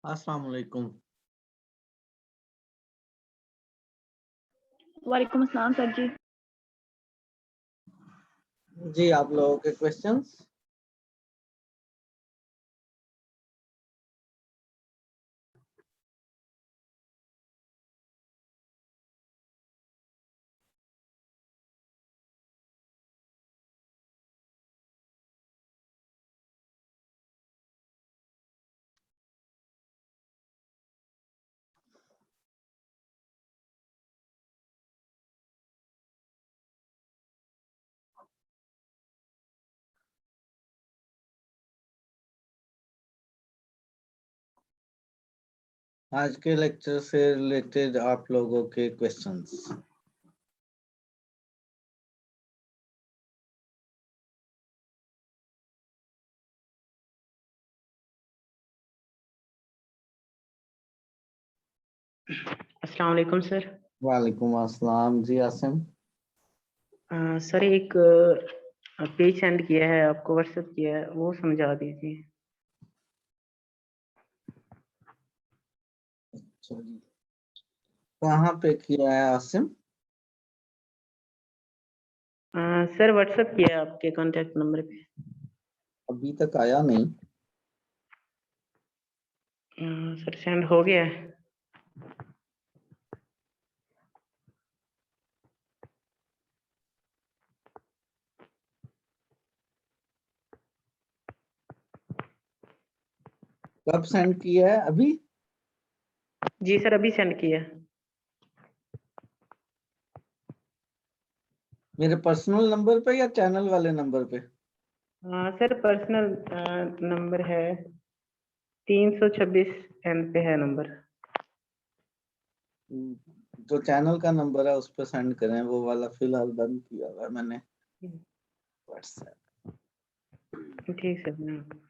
अस्सलाम वालेकुम। वालेकुम अस्सलाम सर जी। जी, आप लोगों के क्वेश्चंस? आज के लेक्चर से रिलेटेड आप लोगों के क्वेश्चंस? अस्सलाम वालेकुम सर। वालेकुम अस्सलाम। जी आसिम। सर एक पेज सेंड किया है आपको, व्हाट्सएप किया है, वो समझा दीजिए। अच्छा जी, कहाँ पे किया है आसिम? सर व्हाट्सएप किया है आपके कांटेक्ट नंबर पे। अभी तक आया नहीं। सर सेंड हो गया है। कब सेंड किया है? अभी? जी सर अभी सेंड किया है। मेरे पर्सनल नंबर पे या चैनल वाले नंबर पे? सर पर्सनल नंबर है 326 एंड पे है नंबर। जो चैनल का नंबर है उस पर सेंड करें, वो वाला फिलहाल बंद किया हुआ है मैंने व्हाट्सएप। ठीक सर।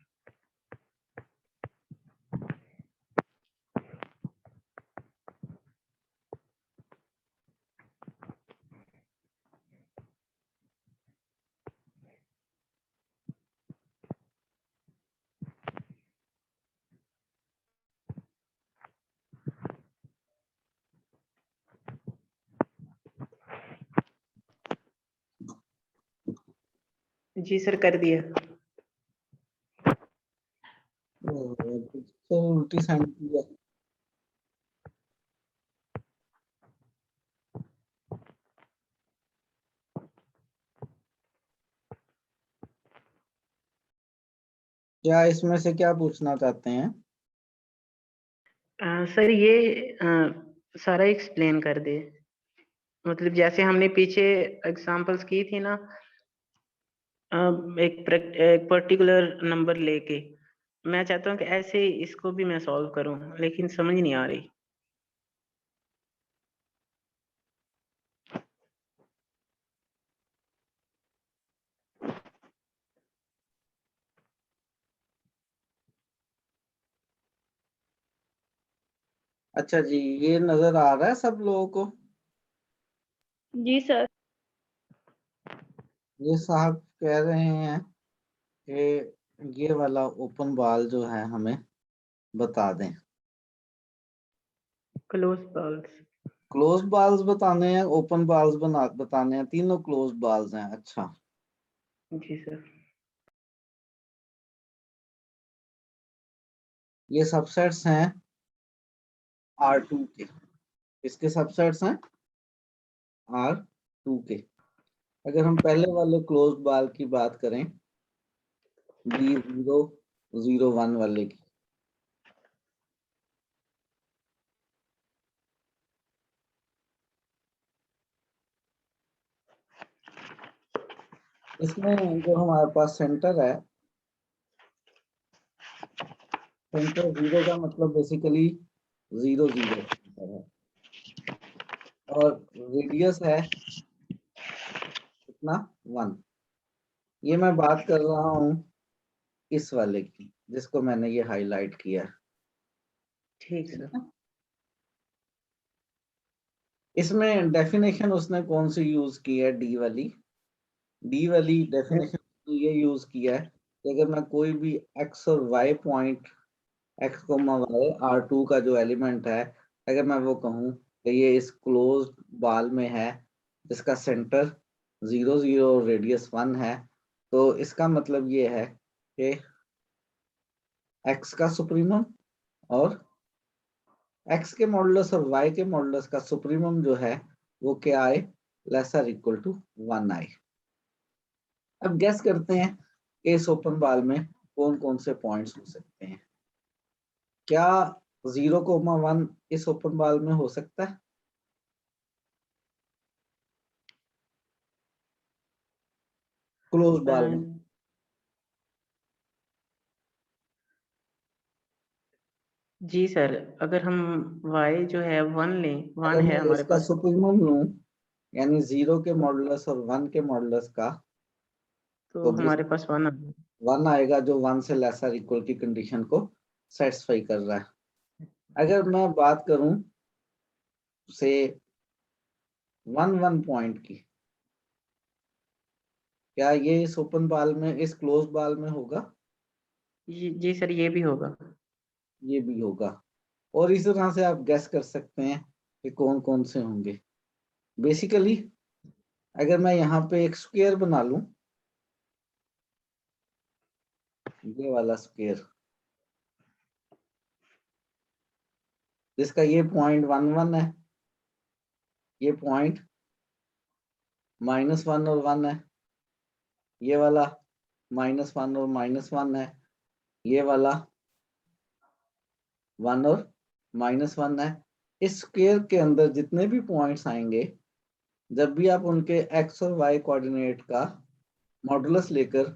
जी सर कर दिया। तो उल्टी सेंड किया। क्या इसमें से क्या पूछना चाहते हैं? सर ये सारा एक्सप्लेन कर दे, मतलब जैसे हमने पीछे एग्जांपल्स की थी ना, एक पर्टिकुलर नंबर लेके मैं चाहता हूँ कि ऐसे ही इसको भी मैं सॉल्व करूँ, लेकिन समझ नहीं आ रही। अच्छा जी, ये नजर आ रहा है सब लोगों को? जी सर। ये साहब कह रहे हैं कि ये वाला ओपन बाल जो है हमें बता दें। Close balls. क्लोज बाल्स बताने हैं, ओपन बाल्स बताने हैं, तीनों क्लोज बाल्स हैं। अच्छा, जी सर। ये सबसेट्स हैं R2 के। इसके सबसेट्स हैं R2 के। अगर हम पहले वाले क्लोज बाल की बात करें, B0 01 वाले की, इसमें जो हमारे पास सेंटर है, सेंटर 0 का मतलब बेसिकली 0 0 है, और रेडियस है कितना? 1। ये मैं बात कर रहा हूँ इस वाले की, जिसको मैंने ये हाईलाइट किया है। ठीक सर। इसमें डेफिनेशन उसने कौन सी यूज की है? डी वाली डेफिनेशन ये यूज किया है कि अगर मैं कोई भी एक्स और Y point x, y R2 का जो एलिमेंट है, अगर मैं वो कहूँ कि ये इस क्लोज बाल में है जिसका सेंटर 0 0 और रेडियस 1 है, तो इसका मतलब ये है कि x का सुप्रीमम और x के मॉडुलस और y के मॉडुलस का सुप्रीमम जो है वो क्या आए, लेसर इक्वल टू 1 आए। अब गेस करते हैं कि इस ओपन बाल में कौन कौन से पॉइंट्स हो सकते हैं। क्या 0,1 इस ओपन बाल में हो सकता है? क्लोज बाल में जी सर, अगर हम y जो है 1 लें, 1 अगर है मैं हमारे इसका पास, सुप्रीमम लूं, यानी 0 के मॉडुलस और 1 के मॉडुलस का, तो तो हमारे पास 1 आ गया। 1 आएगा जो 1 से लेसर इक्वल की कंडीशन को सेटिस्फाई कर रहा है। अगर मैं बात करूं से 1 पॉइंट की, क्या ये इस ओपन बाल में, इस क्लोज बाल में होगा? जी सर, ये भी होगा। ये भी होगा। और इस तरह से आप गेस कर सकते हैं कि कौन कौन से होंगे। बेसिकली अगर मैं यहाँ पे एक स्क्वायर बना लूं, ये वाला स्क्वायर जिसका ये पॉइंट 1 है, ये पॉइंट -1 और 1 है, ये वाला -1 और -1 है, ये वाला 1 और -1 है। इस स्क्वायर के अंदर जितने भी पॉइंट्स आएंगे, जब भी आप उनके x और y कोऑर्डिनेट का मॉडुलस लेकर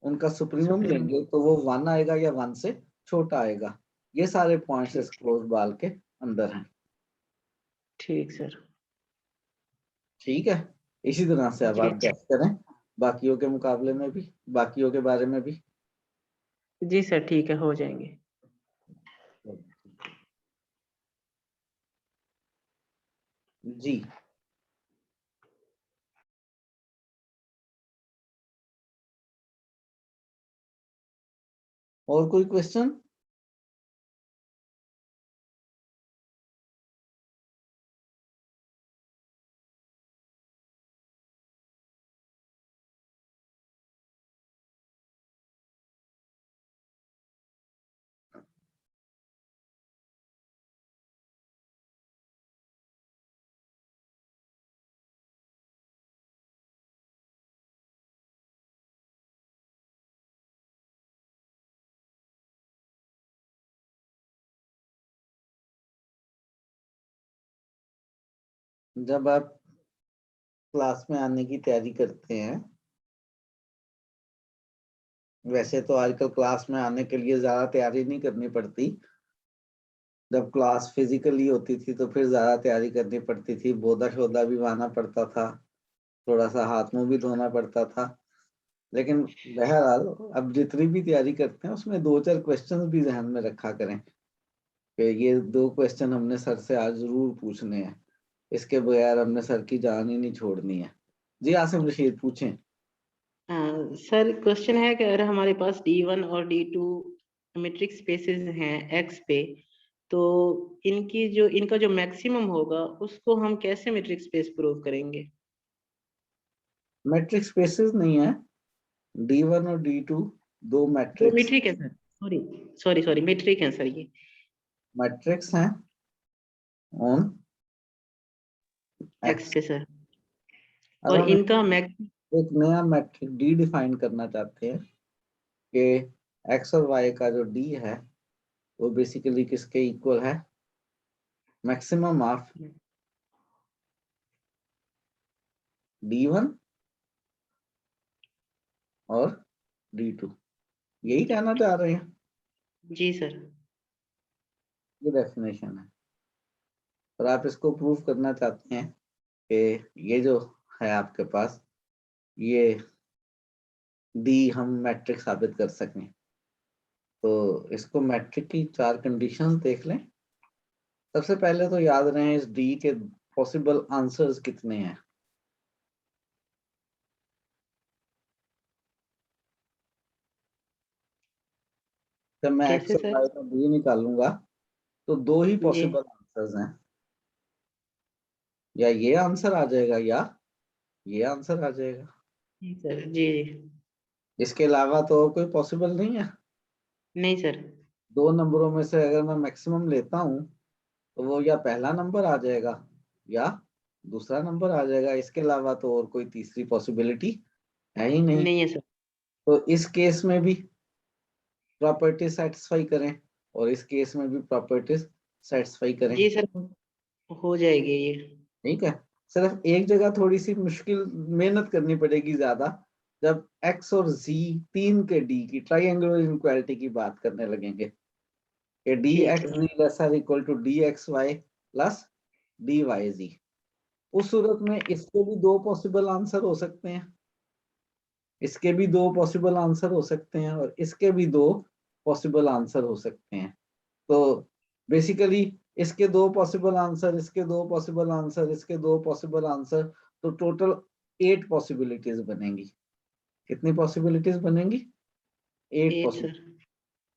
उनका सुप्रीमम लेंगे तो वो 1 आएगा या 1 से छोटा आएगा। ये सारे पॉइंट्स इस क्लोज बाल के अंदर हैं। ठीक सर। ठीक है, इसी तरह से अब आप गैस करें बाकियों के मुकाबले में भी, बाकियों के बारे में भी। जी सर, ठीक है, हो जाएंगे। जी, और कोई क्वेश्चन? जब आप क्लास में आने की तैयारी करते हैं, वैसे तो आजकल क्लास में आने के लिए ज्यादा तैयारी नहीं करनी पड़ती। जब क्लास फिजिकली होती थी तो फिर ज्यादा तैयारी करनी पड़ती थी, बोधा शोधा भी बहाना पड़ता था, थोड़ा सा हाथ मुंह भी धोना पड़ता था। लेकिन बहरहाल अब जितनी भी तैयारी करते हैं उसमें 2-4 क्वेश्चंस भी ध्यान में रखा करें कि ये 2 क्वेश्चन हमने सर से आज जरूर पूछने हैं, इसके बगैर हमने सर की जान ही नहीं छोड़नी है। जी आसिम रशीद पूछें। सर, क्वेश्चन है कि अगर हमारे पास D1 और D2 मेट्रिक स्पेसेस हैं X पे, तो इनका जो मैक्सिमम होगा उसको हम कैसे मेट्रिक स्पेस प्रूव करेंगे? मैट्रिक्स स्पेसेस नहीं है, D1 और D2 दो वो मैट्रिक्स मेट्रिक है सर, सॉरी मेट्रिक है सर ये। मैट्रिक्स हैं ऑन X एक्स। पे सर, अब और हम इनका मैक्स एक नया मैट्रिक डी डिफाइन करना चाहते हैं कि एक्स और वाई का जो डी है वो बेसिकली किसके इक्वल है, मैक्सिमम ऑफ D1 और D2। यही कहना चाह रहे हैं, जी सर। ये डेफिनेशन है। और आप इसको प्रूव करना चाहते हैं कि ये जो है आपके पास, ये डी हम मैट्रिक साबित कर सकें, तो इसको मैट्रिक की 4 कंडीशंस देख लें। सबसे पहले तो याद रहे इस डी के पॉसिबल आंसर्स कितने हैं। जब मैं कैसे x और सर? y का d निकालूंगा तो दो ही जी पॉसिबल आंसर्स हैं, या ये आंसर आ जाएगा या ये आंसर आ जाएगा। जी सर। जी जी। इसके अलावा तो और कोई पॉसिबल नहीं है। नहीं सर। दो नंबरों में से अगर मैं मैक्सिमम लेता हूँ तो वो या पहला नंबर आ जाएगा या दूसरा नंबर आ जाएगा। इसके अलावा तो और कोई तीसरी पॉसिबिलिटी है ही नहीं। नहीं है सर। तो इस केस में भी प्रॉपर्टी सेटिस्फाई करें और इस केस में भी प्रॉपर्टी सेटिस्फाई करें। जी सर, हो जाएगी ये। ठीक है, सिर्फ एक जगह थोड़ी सी मुश्किल मेहनत करनी पड़ेगी ज्यादा, जब x और z तीन के d की ट्राइंगुलर इनक्वालिटी की बात करने लगेंगे कि ठीक dx sir. z lesser equal to dxy plus dyz। उस सूरत में इसके भी दो पॉसिबल आंसर हो सकते हैं, इसके भी दो पॉसिबल आंसर हो सकते हैं और इसके भी दो पॉसिबल आंसर हो सकते हैं। तो बेसिकली इसके दो पॉसिबल आंसर, इसके दो पॉसिबल आंसर, इसके दो पॉसिबल आंसर, तो टोटल 8 पॉसिबिलिटीज बनेंगी। कितनी पॉसिबिलिटीज बनेंगी? 8 8 पॉसिबिलिटी। सर।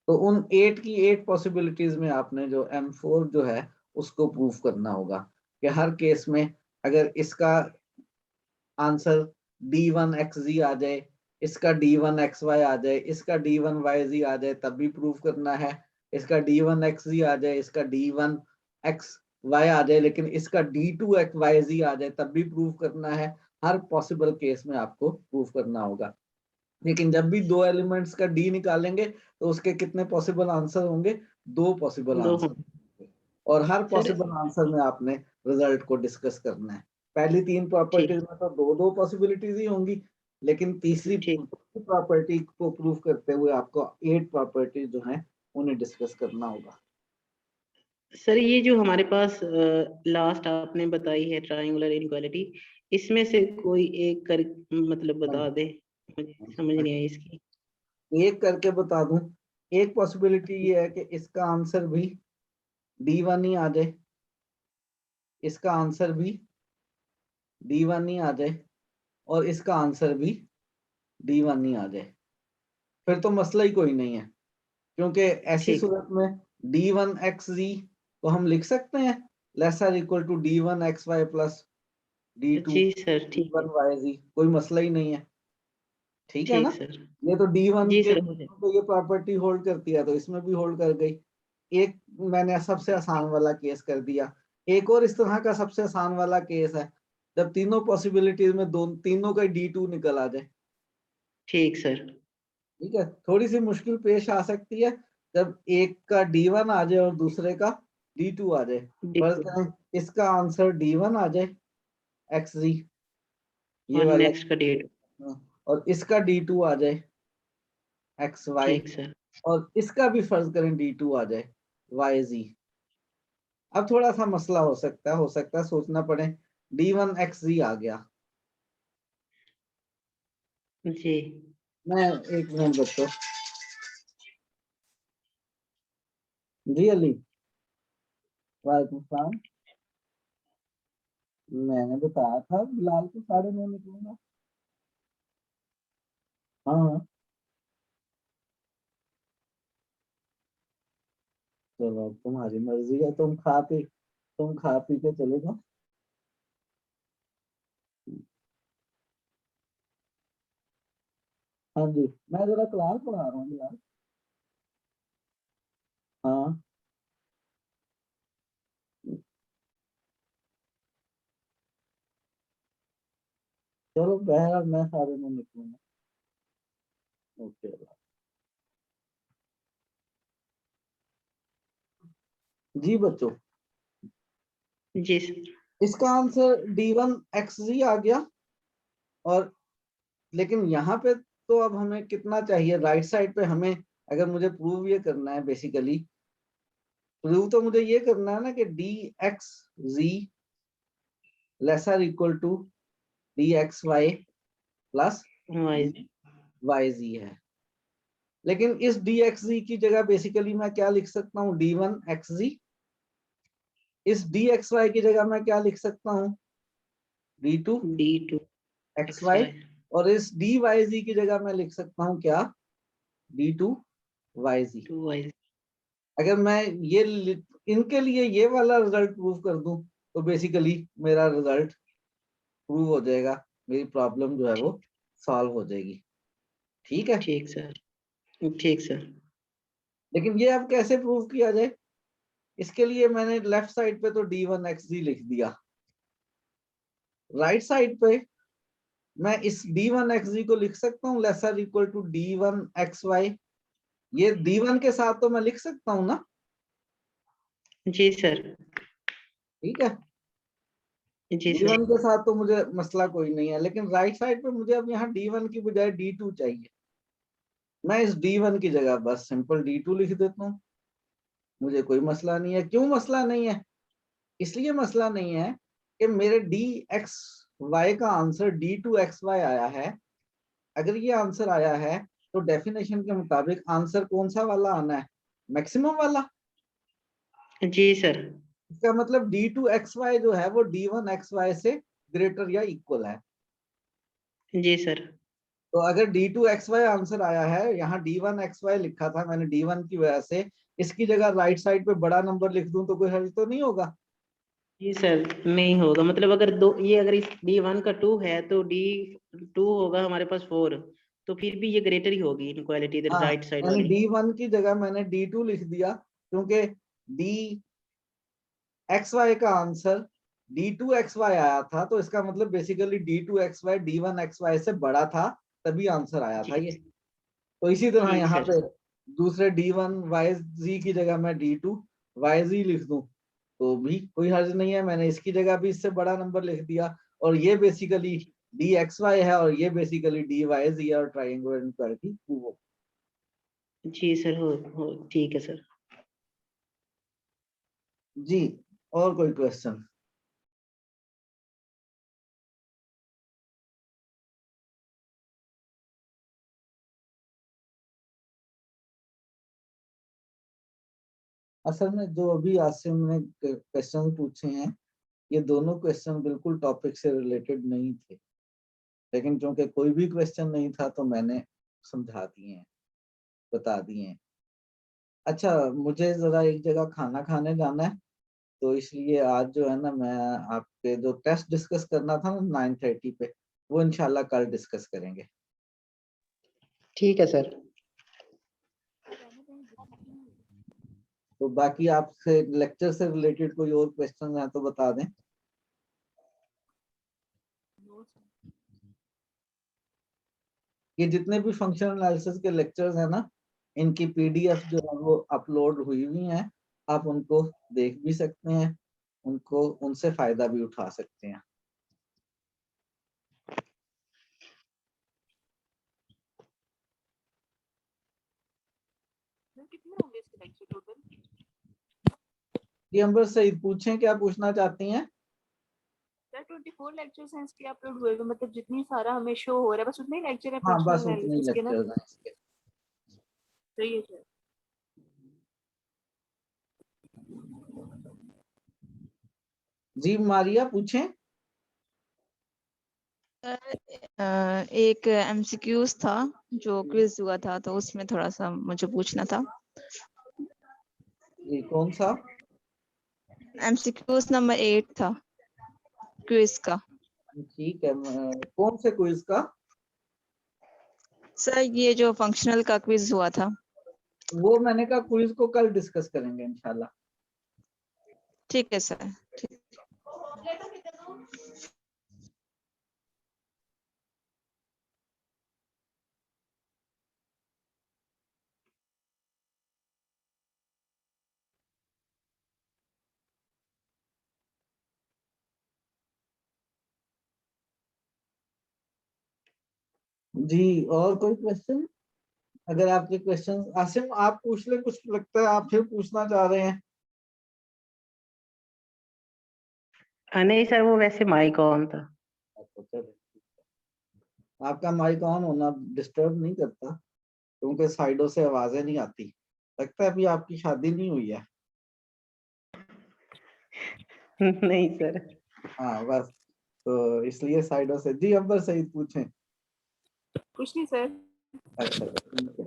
तो उन 8 की 8 पॉसिबिलिटीज में आपने जो M4 जो है उसको प्रूफ करना होगा कि हर केस में अगर इसका आंसर d1xz आ जाए, इसका d1xy आ जाए, इसका d1yz आ जाए तब भी प्रूफ करना है, इसका d1xz आ जाए, इसका d1xy आ जाए लेकिन इसका d2xyz आ जाए तब भी प्रूफ करना है। हर पॉसिबल केस में आपको प्रूफ करना होगा। लेकिन जब भी दो एलिमेंट्स का डी निकालेंगे तो उसके कितने पॉसिबल आंसर होंगे? दो पॉसिबल दो आंसर। हों। और हर सर पॉसिबल आंसर में आपने रिजल्ट को डिस्कस करना है। पहली तीन प्रॉपर्टीज ठीक। में तो दो दो पॉसिबिलिटीज ही होंगी, लेकिन तीसरी ठीक प्रॉपर्टी को प्रूव करते हुए आपको 8 प्रॉपर्टीज जो हैं उन्हें डिस्कस करना होगा। सर, ये जो हमारे पास लास्ट आपने बताई है ट्रायंगुलर इनक्वालिटी, इसमें से कोई एक कर मतलब बता दे, मुझे समझ नहीं आई इसकी। एक करके बता दूं। एक पॉसिबिलिटी ये है कि इसका आंसर भी D1 ही आ जाए, इसका आंसर भी D1 ही आ जाए और इसका आंसर भी D1 ही आ जाए। फिर तो मसला ही कोई नहीं है, क्योंकि ऐसी ठीक। सूरत में d1xz को हम लिख सकते हैं lesser equal to d1xy plus d2 जी सर, ठीक है। d1yz, कोई मसला ही नहीं है। ठीक है ना? ठीक सर। ये तो d1 जी के सर, हो जाए। तो ये प्रॉपर्टी होल्ड करती है तो इसमें भी होल्ड कर गई। एक मैंने सबसे आसान वाला केस कर दिया। एक और इस तरह का सबसे आसान वाला केस है जब तीनों पॉसिबिलिटीज में दो तीनों का D2 निकल आ जाए। ठीक सर। ठीक है, थोड़ी सी मुश्किल पेश आ सकती है जब एक का D1 आ जाए और दूसरे का D2 आ जाए। फर्ज D2 करें इसका आंसर D1 आ जाए xz, ये और वाला, नेक्स्ट का D2। और इसका D2 आ जाए xy, ठीक सर। और इसका भी फर्ज करें D2 आ जाए yz। अब थोड़ा सा मसला हो सकता है सोचना पड़े। D1xz आ गया। जी। मैं एक मिनट बच्चों, जी अली, वालेकुम सलाम। मैंने बताया था बिलाल को 9:30 निकलूंगा। हाँ, चलो तुम्हारी मर्जी है, तुम खा पी के चले जाओ। हाँ जी, मैं जरा क्लास पढ़ा रहा हूँ यार। हाँ, चलो बहरहाल मैं 9:30 निकलूंगा। ओके। जी बच्चों, जी सर। इसका आंसर D1xz आ गया। और लेकिन यहाँ पे तो अब हमें कितना चाहिए राइट साइड पे? हमें अगर मुझे प्रूव ये करना है, बेसिकली प्रूव तो मुझे ये करना है ना कि dxz lesser equal to dxy plus wise. dyz है। लेकिन इस dxz की जगह बेसिकली मैं क्या लिख सकता हूँ? D1xz। इस dxy की जगह मैं क्या लिख सकता हूँ? D2 D2xy। XY। और इस dyz की जगह मैं लिख सकता हूँ क्या? D2 YZ। 2YZ। अगर मैं ये इनके लिए ये वाला रिजल्ट प्रूव कर दूं तो बेसिकली मेरा रिजल्ट प्रूव हो जाएगा, मेरी प्रॉब्लम जो है वो सॉल्व हो जाएगी। ठीक है, ठीक सर, ठीक सर। लेकिन ये अब कैसे प्रूव किया जाए? इसके लिए मैंने लेफ्ट साइड पे तो D1XZ लिख दिया, राइट साइड पे मैं इस D1XZ को लिख सकता हूँ लेसर इक्वल टू D1XY। ये D1 के साथ तो मैं लिख सकता हूँ ना? जी सर। ठीक है, जी सर। D1 के साथ तो मुझे मसला कोई नहीं है, लेकिन राइट साइड पे मुझे अब यहाँ D1 की बजाय D2 चाहिए। मैं इस D1 की जगह बस सिंपल D2 लिख देता हूँ, मुझे कोई मसला नहीं है। क्यों मसला नहीं है? इसलिए मसला नहीं है कि मेरे DXY का आंसर D2XY आया है। अगर ये आंसर आया है तो डेफिनेशन के मुताबिक आंसर कौन सा वाला आना है? मैक्सिमम वाला। जी सर। इसका मतलब D2XY जो है वो D1XY से ग्रेटर या इक्वल है। जी सर। तो अगर D2XY आंसर आया है, यहाँ D1XY लिखा था मैंने D1 की वजह से, इसकी जगह राइट साइड पे बड़ा नंबर लिख दूं तो कोई हर्ज तो नहीं होगा? जी सर, नहीं होगा। मतलब अगर दो, ये अगर इस D1 का 2 है तो D2 होगा हमारे पास 4, तो फिर भी ये ग्रेटर ही होगी इनक्वालिटी इधर हाँ, राइट साइड यानी वाली। D1 की जगह मैंने D2 लिख दिया, क्योंकि DXY का आंसर D2XY आया था, तो इसका मतलब बेसिकली D2XY D1XY से बड़ा था, तभी आंसर आया था जी ये। तो इसी तरह ठीक यहाँ सर। पे दूसरे D1YZ की जगह मैं D2YZ लिख दूं तो भी कोई हर्ज नहीं है। मैंने इसकी जगह भी इससे बड़ा नंबर लिख दिया, और ये बेसिकली DXY है और ये बेसिकली DYZ है, और ट्रायंगुलर इनक्वालिटी प्रूव हो। जी सर, हो ठीक है सर। जी, और कोई क्वेश्चन? असल में जो अभी आसिम ने क्वेश्चन पूछे हैं, ये दोनों क्वेश्चन बिल्कुल टॉपिक से रिलेटेड नहीं थे, लेकिन क्योंकि कोई भी क्वेश्चन नहीं था तो मैंने समझा दिए हैं, बता दिए हैं। अच्छा, मुझे जरा एक जगह खाना खाने जाना है, तो इसलिए आज जो है ना, मैं आपके जो टेस्ट डिस्कस करना था ना 9:30 पे, वो इंशाल्लाह कल डिस्कस करेंगे। ठीक है सर। तो बाकी आपसे लेक्चर से रिलेटेड कोई और क्वेश्चन है तो बता दें। ये जितने भी फंक्शनल एनालिसिस के लेक्चर्स हैं ना, इनकी PDF जो है वो अपलोड हुई हुई हैं, आप उनको देख भी सकते हैं, उनको उनसे फायदा भी उठा सकते हैं। कितने होंगे इसके लेक्चर टोटल? जी अंबर सईद, पूछें क्या पूछना चाहती हैं? सर 24 लेक्चर्स हैं इसके अपलोड हुए हुए, मतलब जितनी सारा हमें शो हो रहा है बस उतने ही लेक्चर है हाँ, बस फंक्शनल उतने ही एनालिसिस के ना। लेक्चर्स हैं इसके। सही है सर। जी मारिया, पूछें। एक MCQs था जो क्विज हुआ था, तो उसमें थोड़ा सा मुझे पूछना था। जी, कौन सा? MCQs नंबर 8 था क्विज का। ठीक है, कौन से क्विज का? सर ये जो फंक्शनल का क्विज हुआ था। वो मैंने कहा क्विज को कल डिस्कस करेंगे इंशाल्लाह। ठीक है सर, ठीक। जी, और कोई क्वेश्चन? अगर आपके क्वेश्चन, आसिम आप पूछ ले, कुछ लगता है आप फिर पूछना चाह रहे हैं। नहीं सर, वो वैसे माइक ऑन था। अच्छा, चलो। आपका माइक ऑन होना डिस्टर्ब नहीं करता, क्योंकि साइडों से आवाजें नहीं आती। लगता है अभी आपकी शादी नहीं हुई है। नहीं सर। हाँ बस, तो इसलिए साइडों से। जी अंबर सईद, पूछें। कुछ नहीं सर। अच्छा, ठीक है।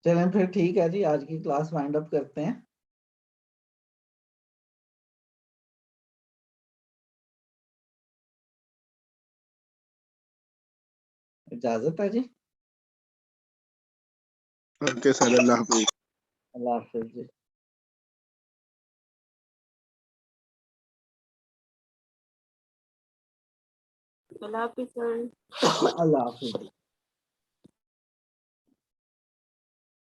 चलें फिर ठीक है जी, आज की क्लास वाइंड अप करते हैं। इजाजत है जी। ओके सर, अल्लाह हाफिज। अल्लाह हाफिज जी। अल्लाह हाफिज सर। अल्लाह हाफिज।